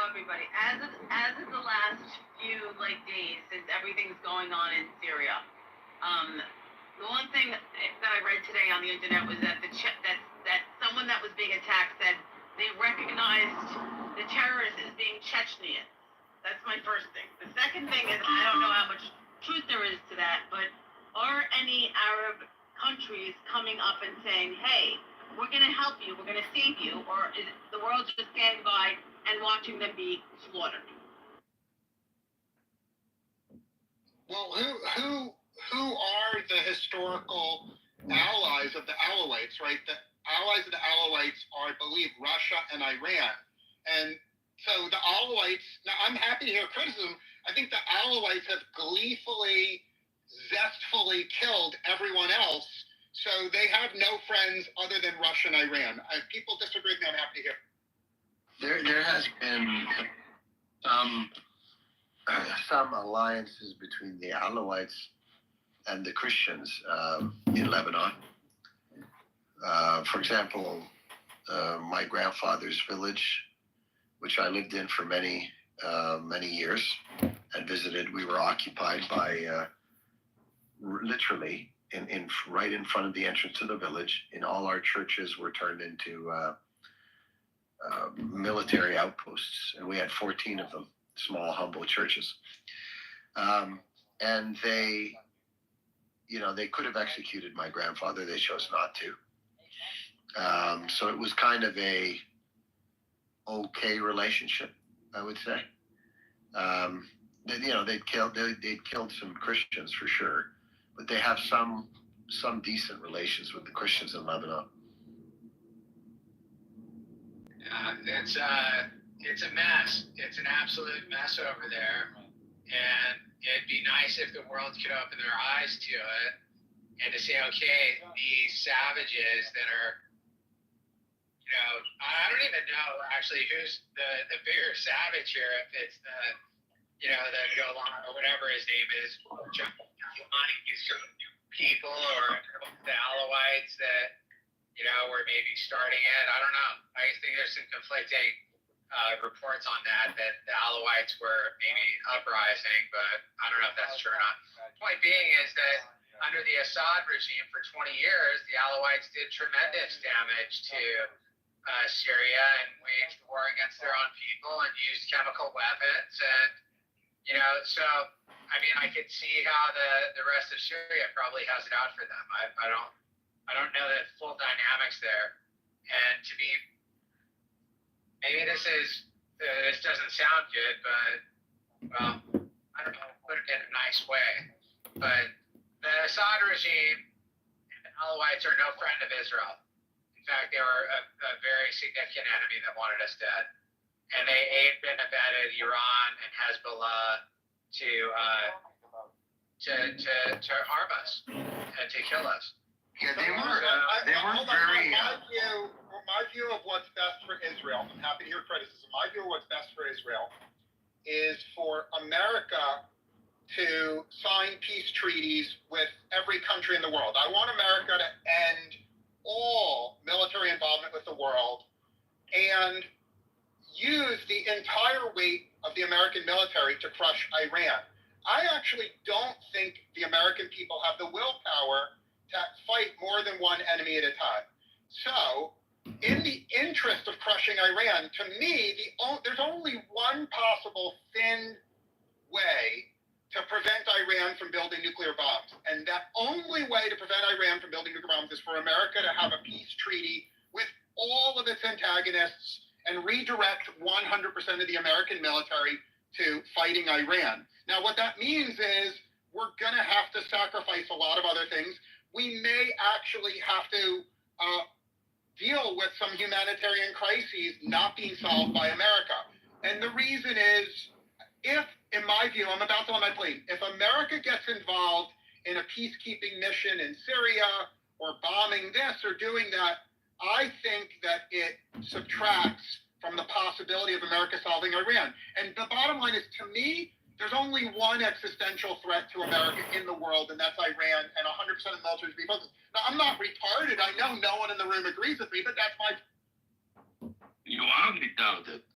everybody. As of the last few days since everything's going on in Syria, um, the one thing that I read today on the internet was that that someone that was being attacked said they recognized the terrorist as being Chechenians. That's my first thing. The second thing is I don't know how much truth there is to that, but are any Arab countries coming up and saying, "Hey, we're going to help you, we're going to save you," or is the world just standing by and watching them be slaughtered? Well, who are the historical allies of the Alawites, right? The allies of the Alawites are, I believe, Russia and Iran. And so the Alawites, now I'm happy to hear criticism. I think the Alawites have gleefully, zestfully killed everyone else. So they have no friends other than Russia and Iran. If people disagree with me, I'm happy to hear. There has been some alliances between the Alawites and the Christians in Lebanon. For example, my grandfather's village, which I lived in for many years and visited, we were occupied by literally right in front of the entrance to the village. And all our churches were turned into military outposts, and we had 14 of them, small, humble churches. And they could have executed my grandfather. They chose not to. So it was kind of a okay relationship, I would say. They'd killed some Christians for sure, but they have some decent relations with the Christians in Lebanon. It's a mess. It's an absolute mess over there, and it'd be nice if the world could open their eyes to it and to say, okay, these savages that are, I don't even know actually who's the bigger savage here, if it's the Golan or whatever his name is, people, or the Alawites that were maybe starting it. I don't know. I think there's some conflicting reports on that the Alawites were maybe uprising, but I don't know if that's true or not. The point being is that under the Assad regime for 20 years, the Alawites did tremendous damage to Syria and waged war against their own people and used chemical weapons. And, so, I mean, I could see how the rest of Syria probably has it out for them. I don't know the full dynamics there. And to be, maybe this doesn't sound good, but, well, I don't know, put it in a nice way. But the Assad regime and the Alawites are no friend of Israel. In fact, they were a very significant enemy that wanted us dead. And they aided and abetted Iran and Hezbollah to harm us and to kill us. Yeah, they weren't very. My view of what's best for Israel, I'm happy to hear criticism. My view of what's best for Israel is for America to sign peace treaties with every country in the world. I want America to end all military involvement with the world and use the entire weight of the American military to crush Iran. I actually don't think the American people have the willpower to fight more than one enemy at a time. So, in the interest of crushing Iran, to me, there's only one possible thin way to prevent Iran from building nuclear bombs. And that only way to prevent Iran from building nuclear bombs is for America to have a peace treaty with all of its antagonists and redirect 100% of the American military to fighting Iran. Now, what that means is we're going to have to sacrifice a lot of other things. We may actually have to deal with some humanitarian crises not being solved by America. And the reason is, in my view, I'm about to land my plane, if America gets involved in a peacekeeping mission in Syria or bombing this or doing that, I think that it subtracts from the possibility of America solving Iran. And the bottom line is, to me, there's only one existential threat to America in the world, and that's Iran, and 100% of the military is being focused. Now, I'm not retarded. I know no one in the room agrees with me, but that's my... You are retarded.